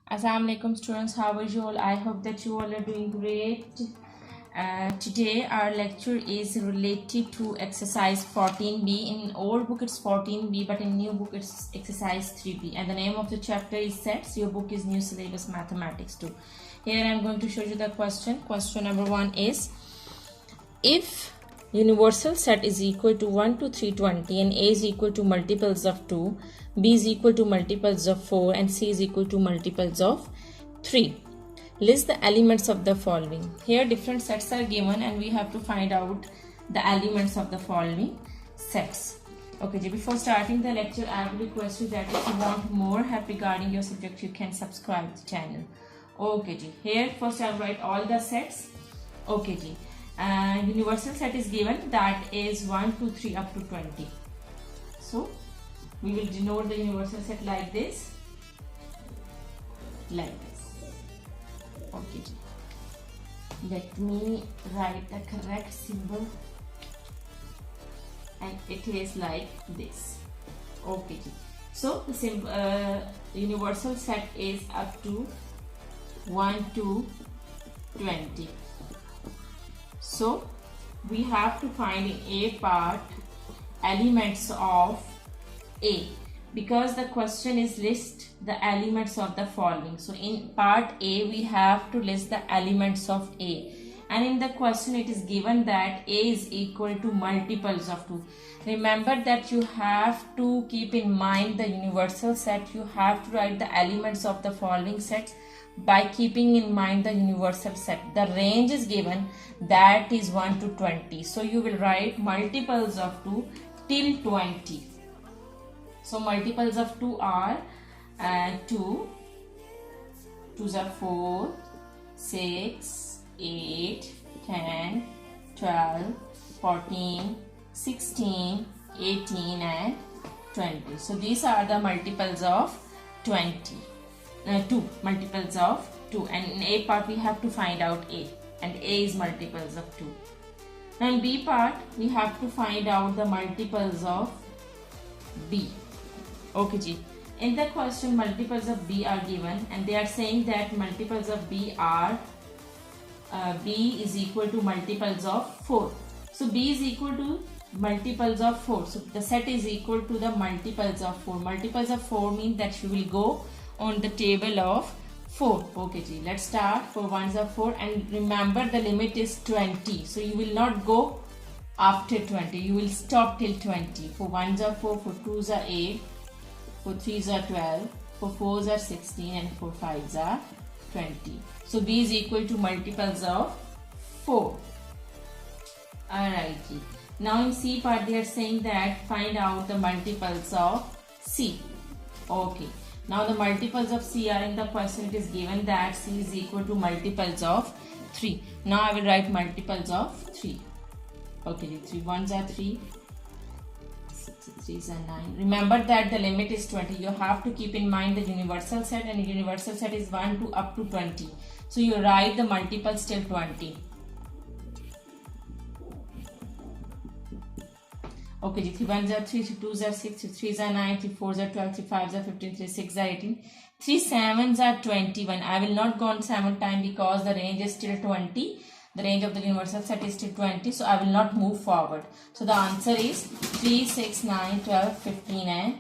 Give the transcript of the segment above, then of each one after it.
Assalamu alaikum students, how are you all? I hope that you all are doing great. Today our lecture is related to exercise 14b. In old book it's 14b, but in new book it's exercise 3b, and the name of the chapter is sets. Your book is New Syllabus Mathematics 2. Here I am going to show you the question. Question number 1 is, if universal set is equal to 1 to 320 and A is equal to multiples of 2, B is equal to multiples of 4 and C is equal to multiples of 3. List the elements of the following. Here different sets are given and we have to find out the elements of the following sets. Okay, before starting the lecture, I would request you that if you want more help regarding your subject, you can subscribe to the channel. Okay, here first I will write all the sets. Okay, universal set is given, that is 1, 2, 3 up to 20. So we will denote the universal set like this. Okay, let me write the correct symbol, and it is like this. Okay, so the symbol, universal set is up to 1 to 20. So we have to find in A part elements of A, because the question is list the elements of the following. So in part A we have to list the elements of A, and in the question it is given that A is equal to multiples of 2. Remember that you have to keep in mind the universal set. You have to write the elements of the following sets by keeping in mind the universal set. The range is given, that is 1 to 20. So you will write multiples of 2 till 20. So multiples of 2 are 2, 2s are 4, 6, 8, 10, 12, 14, 16, 18 and 20. So these are the multiples of 20. 2 multiples of 2, and in A part we have to find out A, and A is multiples of 2. Now in B part we have to find out the multiples of B. Okay, in the question multiples of B are given, and they are saying that multiples of B are B is equal to multiples of 4. So B is equal to multiples of 4. So the set is equal to the multiples of 4. Multiples of 4 means that you will go on the table of 4. Okay, let's start. For 1s are 4, and remember the limit is 20. So you will not go after 20. You will stop till 20. For 1s are 4, for 2s are 8, for 3s are 12, for 4s are 16, and for 5s are 20. So B is equal to multiples of 4. Alright. Now in C part they are saying that find out the multiples of C. Okay. Now the multiples of C are in the question. It is given that C is equal to multiples of 3. Now I will write multiples of 3. Okay, 3 1s are 3, 6 3s are 9. Remember that the limit is 20. You have to keep in mind the universal set, and the universal set is 1 to up to 20. So you write the multiples till 20. Okay, 3 1s are 3, 2s are 6, 3s are 9, 3 4s are 12, 3 5s are 15, 3 6s are 18, 3 7s are 21. I will not go on 7 time because the range is still 20. The range of the universal set is still 20, so I will not move forward. So the answer is 3, 6, 9, 12, 15 and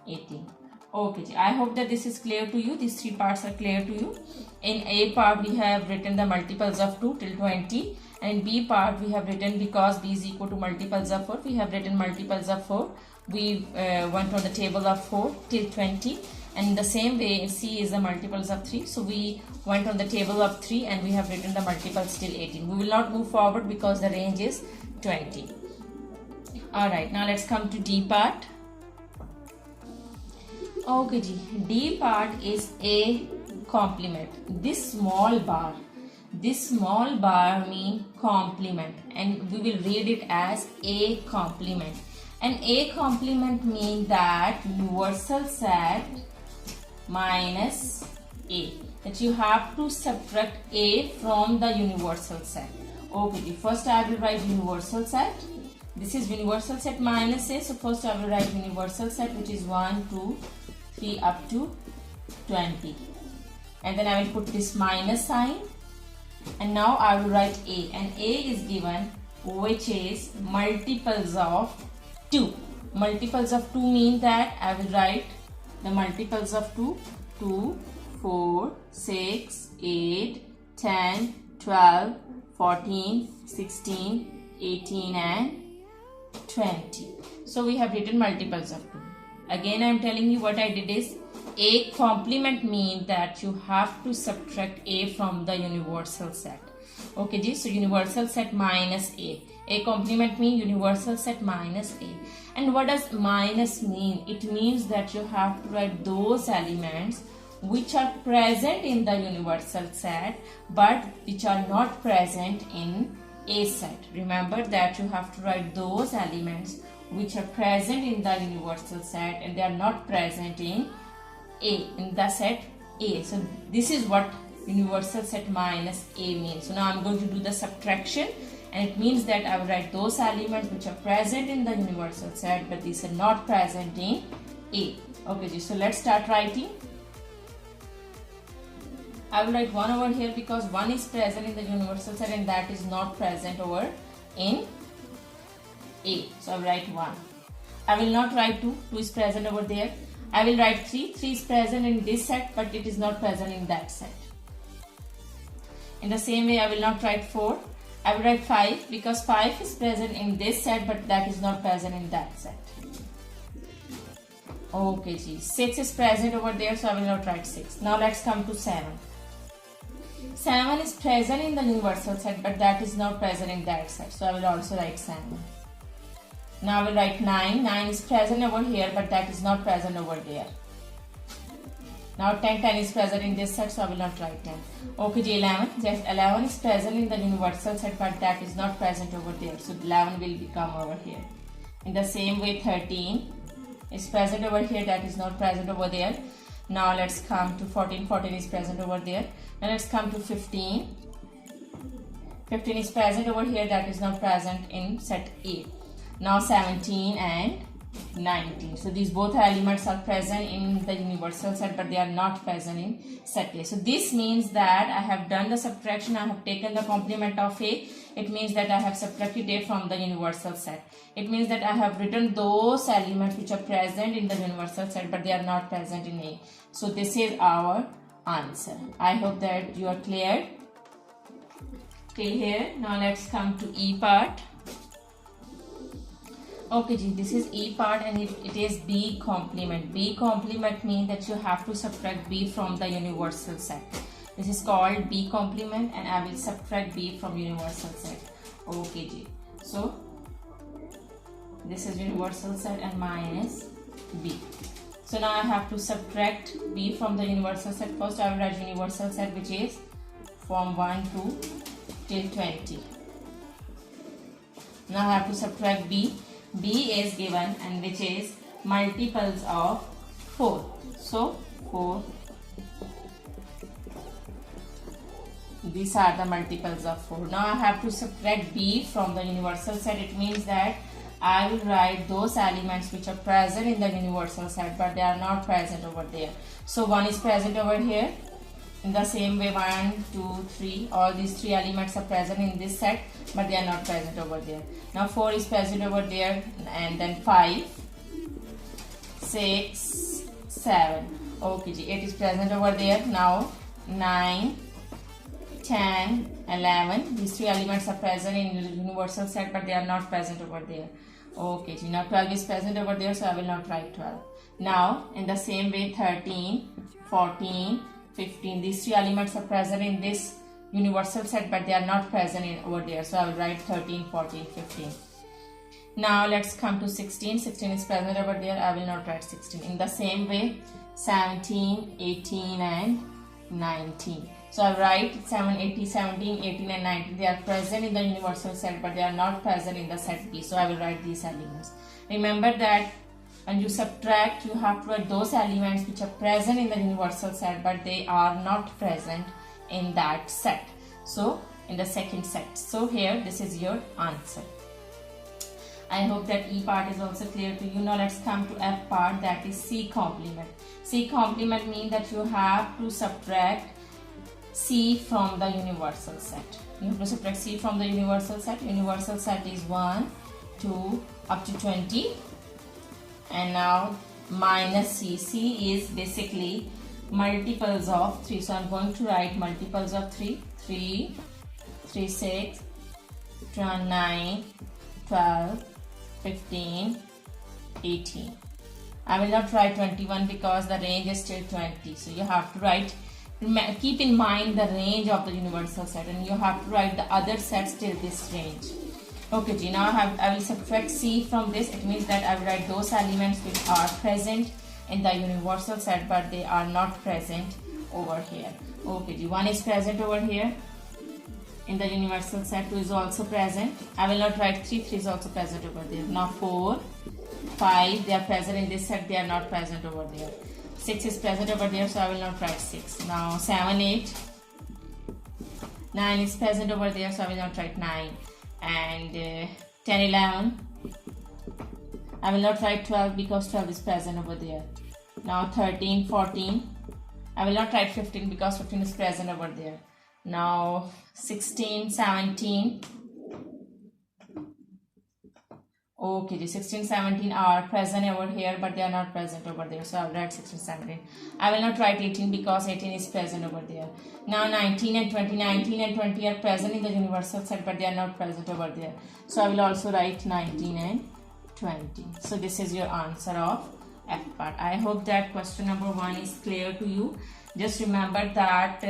18. Okay, I hope that this is clear to you. These 3 parts are clear to you. In A part we have written the multiples of 2 till 20. And in B part we have written, because B is equal to multiples of 4, we have written multiples of 4. We went on the table of 4 till 20. And in the same way C is the multiples of 3. So we went on the table of 3 and we have written the multiples till 18. We will not move forward because the range is 20. Alright, now let's come to D part. Okay, D part is A complement. This small bar mean complement, and we will read it as A complement. And A complement means that universal set minus A, that you have to subtract A from the universal set. Okay, first I will write universal set. This is universal set minus A. So first I will write universal set, which is 1, 2, 3 up to 20. and then I will put this minus sign, and now I will write A, and A is given, which is multiples of 2. Multiples of 2 mean that I will write the multiples of 2, 2, 4, 6, 8, 10, 12, 14, 16, 18 and 20. So we have written multiples of 2. Again I am telling you what I did is, A complement means that you have to subtract A from the universal set. Okay ji, so universal set minus A. A complement means universal set minus A. And what does minus mean? It means that you have to write those elements which are present in the universal set but which are not present in A set. Remember that you have to write those elements which are present in the universal set and they are not present in the set A. So this is what universal set minus A means. So now I am going to do the subtraction, and it means that I will write those elements which are present in the universal set but these are not present in A. Okay, so let's start writing. I will write 1 over here because 1 is present in the universal set and that is not present over in A. So I will write 1. I will not write 2. 2 is present over there. I will write 3. 3 is present in this set but it is not present in that set. In the same way I will not write 4. I will write 5 because 5 is present in this set but that is not present in that set. Okay, 6 is present over there, so I will not write 6. Now let's come to 7. 7 is present in the universal set but that is not present in that set, so I will also write 7. Now I will write 9. 9 is present over here but that is not present over there. Now 10 is present in this set, so I will not write 10. Okay, 11. Yes, 11 is present in the universal set but that is not present over there, so 11 will become over here. In the same way 13 is present over here, that is not present over there. Now let's come to 14. 14 is present over there. Now let's come to 15. 15 is present over here, that is not present in set A. Now 17 and 19. So these both elements are present in the universal set but they are not present in set A. So this means that I have done the subtraction, I have taken the complement of A. It means that I have subtracted A from the universal set. It means that I have written those elements which are present in the universal set but they are not present in A. So this is our answer. I hope that you are clear till here. Now let's come to E part. Okay, this is E part and it is B complement. B complement means that you have to subtract B from the universal set. This is called B complement and I will subtract B from universal set. Okay, so this is universal set and minus B. So now I have to subtract B from the universal set. First I will write universal set which is from 1 to till 20. Now I have to subtract B. B is given and which is multiples of 4. So 4. These are the multiples of 4. Now I have to subtract B from the universal set. It means that I will write those elements which are present in the universal set but they are not present over there. So 1 is present over here. In the same way 1, 2, 3, all these 3 elements are present in this set but they are not present over there. Now 4 is present over there and then 5, 6, 7. Okay, 8 is present over there. Now 9, 10, 11. These 3 elements are present in the universal set but they are not present over there. Okay, now 12 is present over there, so I will not write 12. Now in the same way 13, 14, 15. These 3 elements are present in this universal set but they are not present in over there, so I will write 13, 14, 15. Now let's come to 16. 16 is present over there, I will not write 16. In the same way 17, 18 and 19. So I write 17, 18 and 19. They are present in the universal set but they are not present in the set B, so I will write these elements. Remember that when you subtract, you have to write those elements which are present in the universal set but they are not present in that set. So in the second set. So here this is your answer. I hope that E part is also clear to you. Now let's come to F part, that is C complement. C complement means that you have to subtract C from the universal set. You have to subtract C from the universal set. Universal set is 1, 2, up to 20. And now minus C. C is basically multiples of 3. So I'm going to write multiples of 3. 3, 3, 6, 9, 12, 15, 18. I will not write 21 because the range is still 20. So you have to write, keep in mind the range of the universal set, and you have to write the other sets till this range. Okay, G, now I will subtract C from this. It means that I will write those elements which are present in the universal set but they are not present over here. Okay, G, 1 is present over here in the universal set, 2 is also present. I will not write 3, 3 is also present over there. Now 4, 5, they are present in this set, they are not present over there. 6 is present over there, so I will not write 6. Now 7, 8, 9 is present over there, so I will not write 9. And 10, 11, I will not write 12 because 12 is present over there. Now 13, 14, I will not write 15 because 15 is present over there. Now 16, 17, okay, the 16, 17 are present over here but they are not present over there, so I will write 16, 17. I will not write 18 because 18 is present over there. Now 19 and 20, 19 and 20 are present in the universal set but they are not present over there, so I will also write 19 and 20. So this is your answer of F part. I hope that question number 1 is clear to you. Just remember that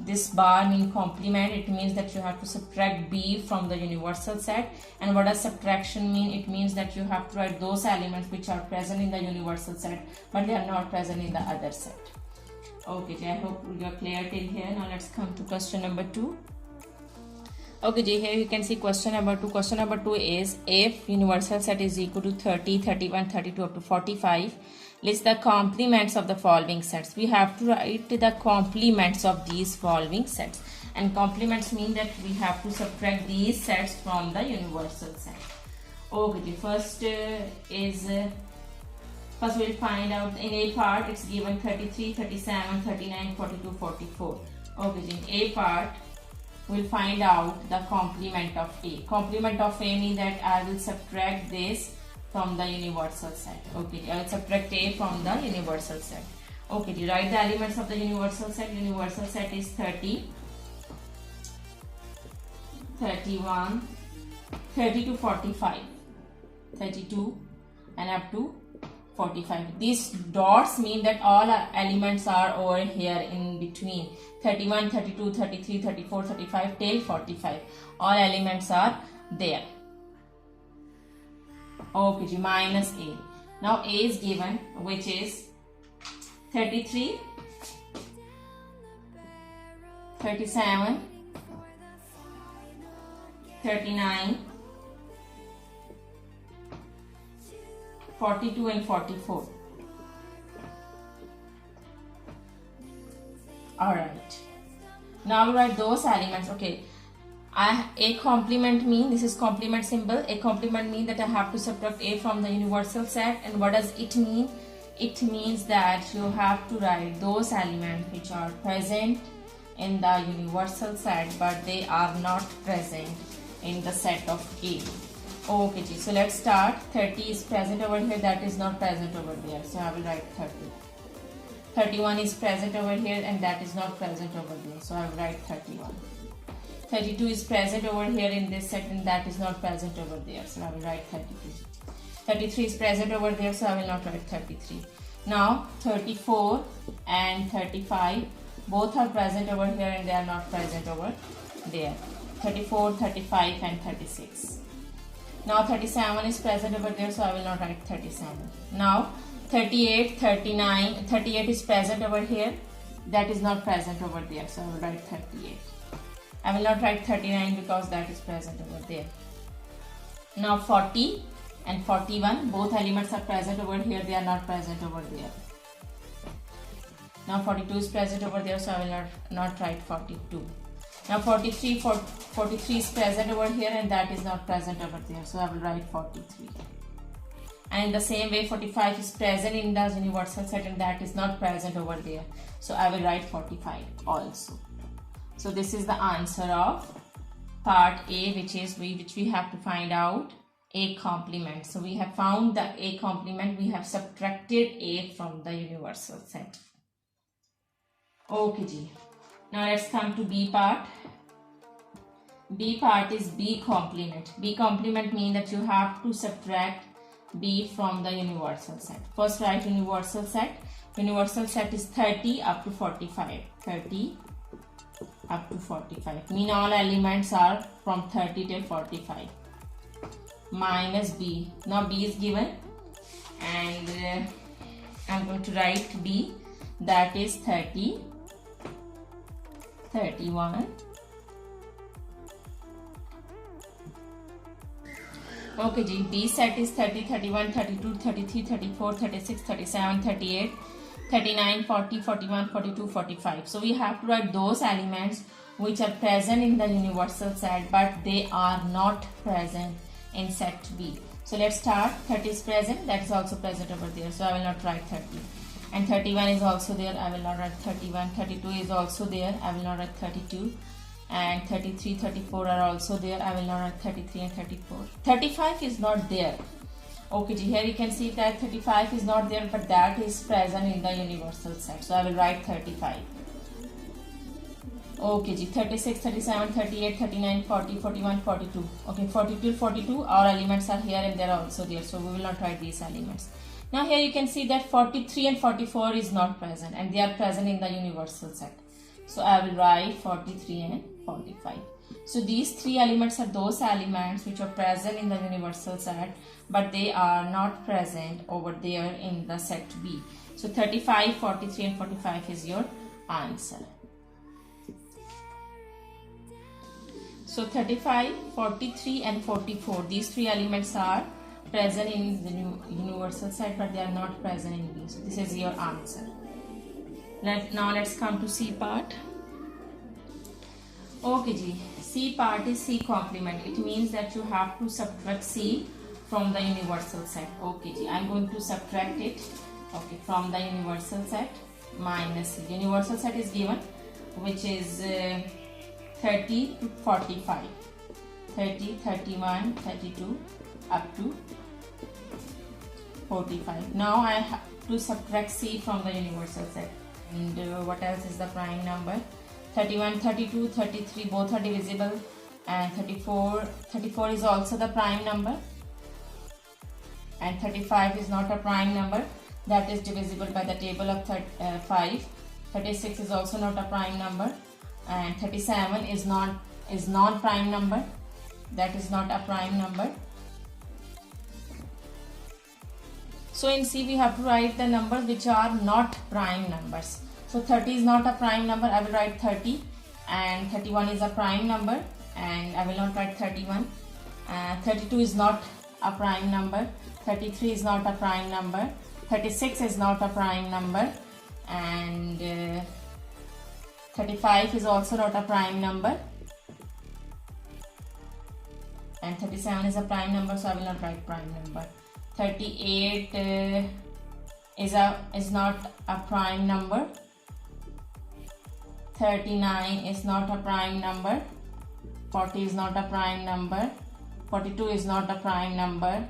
this bar means complement. It means that you have to subtract B from the universal set. And what does subtraction mean? It means that you have to write those elements which are present in the universal set but they are not present in the other set. Okay, I hope you are clear till here. Now let's come to question number 2. Okay, here you can see question number 2. Question number 2 is, if universal set is equal to 30, 31, 32 up to 45, list the complements of the following sets. We have to write the complements of these following sets. And complements mean that we have to subtract these sets from the universal set. Okay, first we'll find out in A part it's given 33, 37, 39, 42, 44. Okay, in A part we'll find out the complement of A. Complement of A means that I will subtract this from the universal set. Okay, I will subtract A from the universal set. Okay, write the elements of the universal set. Universal set is 30, 31, 30 to 45, 32 and up to 45. These dots mean that all elements are over here in between. 31, 32, 33, 34, 35 till 45. All elements are there. Okay, minus A. Now A is given, which is 33, 37, 39, 42 and 44. Alright. Now we write those elements. Okay. A complement mean, this is complement symbol. A complement mean that I have to subtract A from the universal set. And what does it mean? It means that you have to write those elements which are present in the universal set but they are not present in the set of A. Okay, so let's start. 30 is present over here, that is not present over there, so I will write 30. 31 is present over here and that is not present over there, so I will write 31. 32 is present over here in this set and that is not present over there, so I will write 33. 33 is present over there, so I will not write 33. Now 34 and 35 both are present over here and they are not present over there. 34, 35 and 36. Now 37 is present over there, so I will not write 37. Now 38, 39, 38 is present over here, that is not present over there, so I will write 38. I will not write 39 because that is present over there. Now 40 and 41, both elements are present over here, they are not present over there. Now 42 is present over there, so I will not write 42. Now 43 is present over here and that is not present over there. So I will write 43. And in the same way 45 is present in the universal set and that is not present over there. So I will write 45 also. So this is the answer of part A, which we have to find out A complement. So we have found the A complement, we have subtracted A from the universal set. Okay ji. Now let's come to B part. B part is B complement. B complement means that you have to subtract B from the universal set. First write universal set. Universal set is 30 up to 45. 30 up to 45. Mean all elements are from 30 till 45. Minus B. Now B is given and I'm going to write B, that is 30, 31. Okay ji, B set is 30, 31, 32, 33, 34, 36, 37, 38, 39, 40, 41, 42, 45. So we have to write those elements which are present in the universal set but they are not present in set B. So let's start. 30 is present, that is also present over there, so I will not write 30. And 31 is also there, I will not write 31. 32 is also there, I will not write 32. And 33, 34 are also there, I will not write 33 and 34. 35 is not there. Okay, here you can see that 35 is not there, but that is present in the universal set. So I will write 35. Okay, 36, 37, 38, 39, 40, 41, 42. Okay, 42, 42, our elements are here and they are also there. So we will not write these elements. Now here you can see that 43 and 44 is not present and they are present in the universal set. So I will write 43 and 45. So these three elements are those elements which are present in the universal set but they are not present over there in the set B. So 35, 43 and 45 is your answer. So 35, 43 and 44, these three elements are present in the universal set but they are not present in B. So this is your answer. Now let's come to C part. Okay ji, C part is C complement. It means that you have to subtract C from the universal set. Okay ji, I'm going to subtract it. Okay, from the universal set minus C. Universal set is given which is 30 to 45. 30, 31, 32 up to 45. Now I have to subtract C from the universal set. And what else is the prime number? 31, 32, 33 both are divisible and 34 is also the prime number and 35 is not a prime number, that is divisible by the table of 5. 36 is also not a prime number and 37 is non-prime number, that is not a prime number. So in C we have to write the numbers which are not prime numbers. So 30 is not a prime number, I will write 30 and 31 is a prime number and I will not write 31. 32 is not a prime number, 33 is not a prime number, 36 is not a prime number and 35 is also not a prime number and 37 is a prime number, so I will not write prime number. 38 is not a prime number. 39 is not a prime number. 40 is not a prime number. 42 is not a prime number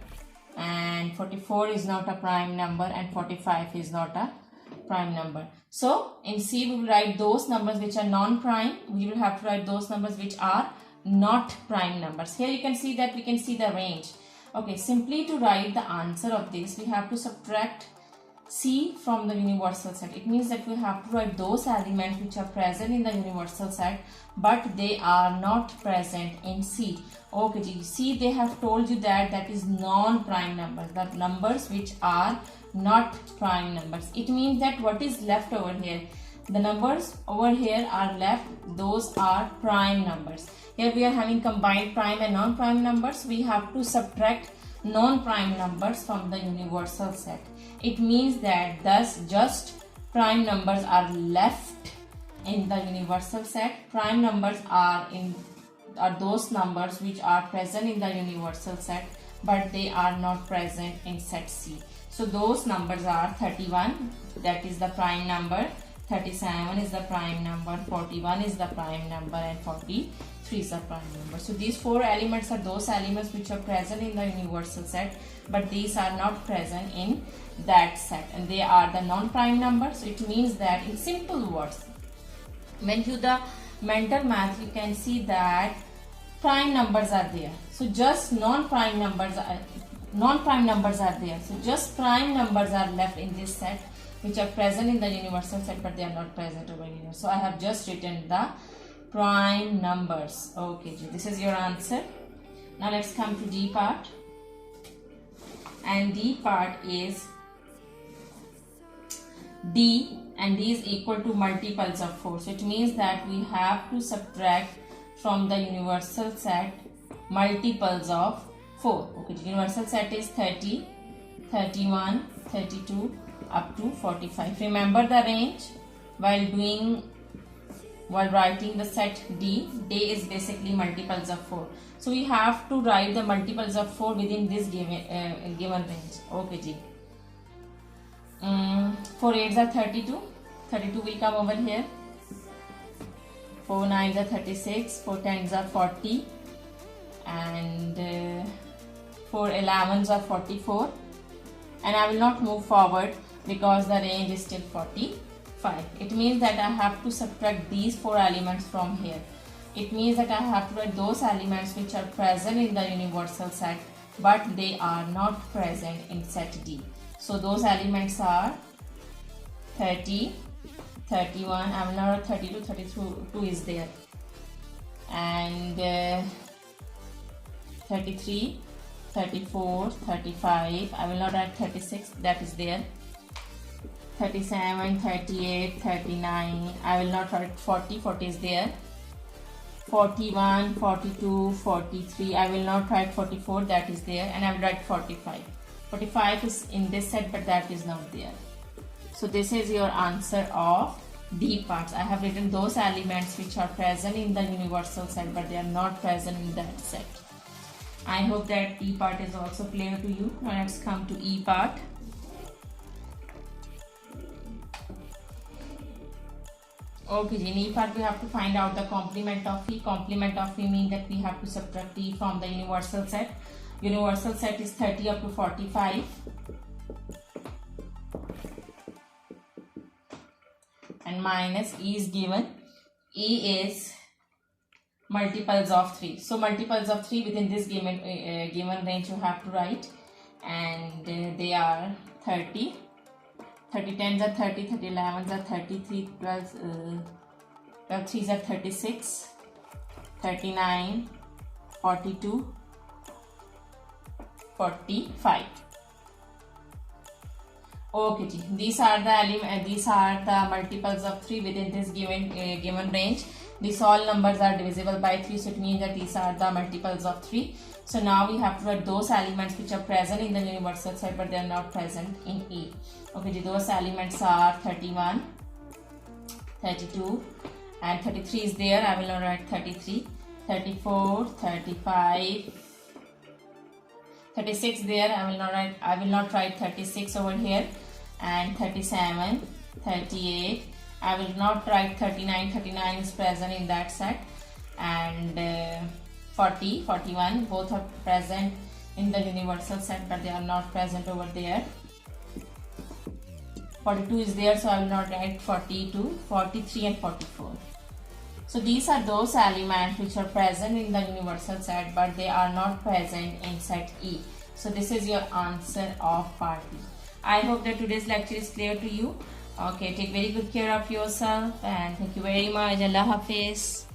and 44 is not a prime number and 45 is not a prime number. So in C we will write those numbers which are non-prime. We will have to write those numbers which are not prime numbers. Here you can see that we can see the range. Okay, simply to write the answer of this we have to subtract C from the universal set. It means that we have to write those elements which are present in the universal set but they are not present in C. Okay, C they have told you that is non-prime numbers, the numbers which are not prime numbers. It means that what is left over here, the numbers over here are left, those are prime numbers. Here we are having combined prime and non-prime numbers. We have to subtract non-prime numbers from the universal set. It means that thus just prime numbers are left in the universal set. Prime numbers are those numbers which are present in the universal set but they are not present in set C. So those numbers are 31, that is the prime number, 37 is the prime number, 41 is the prime number, and 43 is the prime number. So these four elements are those elements which are present in the universal set but these are not present in that set, and they are the non-prime numbers. It means that in simple words, when you do the mental math, you can see that prime numbers are there. So just non-prime numbers are there. So just prime numbers are left in this set which are present in the universal set but they are not present over here. So I have just written the prime numbers. Okay, this is your answer. Now let's come to D part. And D part is D, and D is equal to multiples of 4. So it means that we have to subtract from the universal set multiples of 4. Okay, the universal set is 30, 31, 32 up to 45. Remember the range while writing the set D. D is basically multiples of 4. So we have to write the multiples of 4 within this given range. Okay, G. 4 8s are 32. 32 will come over here. 4 9s are 36. 4 10s are 40. And 4 11s are 44. And I will not move forward because the range is still 45. It means that I have to subtract these 4 elements from here. It means that I have to write those elements which are present in the universal set but they are not present in set D. So those elements are 30, 31, I will not write 32, 32 is there, and 33, 34, 35, I will not write 36, that is there, 37, 38, 39, I will not write 40, 40 is there, 41, 42, 43, I will not write 44, that is there, and I will write 45. 45 is in this set but that is not there. So this is your answer of D parts. I have written those elements which are present in the universal set but they are not present in that set. I hope that D part is also clear to you. Now let's come to E part. Okay, in E part we have to find out the complement of E. Complement of E means that we have to subtract E from the universal set. Universal set is 30 up to 45. And minus E is given. E is multiples of 3. So multiples of 3 within this given range you have to write. And they are 30. 30 10s are 30, 30 11s are 33, 12 3s are 36, 39, 42, 45. Okay, these are the multiples of 3 within this given range. These all numbers are divisible by 3, so it means that these are the multiples of 3. So now we have to write those elements which are present in the universal set but they are not present in E. Okay, those elements are 31, 32, and 33 is there. I will not write 33, 34, 35, 36 there. I will not write 36 over here, and 37, 38. I will not write 39. 39 is present in that set, and 40, 41. Both are present in the universal set, but they are not present over there. 42 is there, so I will not write 42, 43, and 44. So these are those elements which are present in the universal set, but they are not present in set E. So this is your answer of part B. I hope that today's lecture is clear to you. Okay, take very good care of yourself, and thank you very much. Allah Hafiz.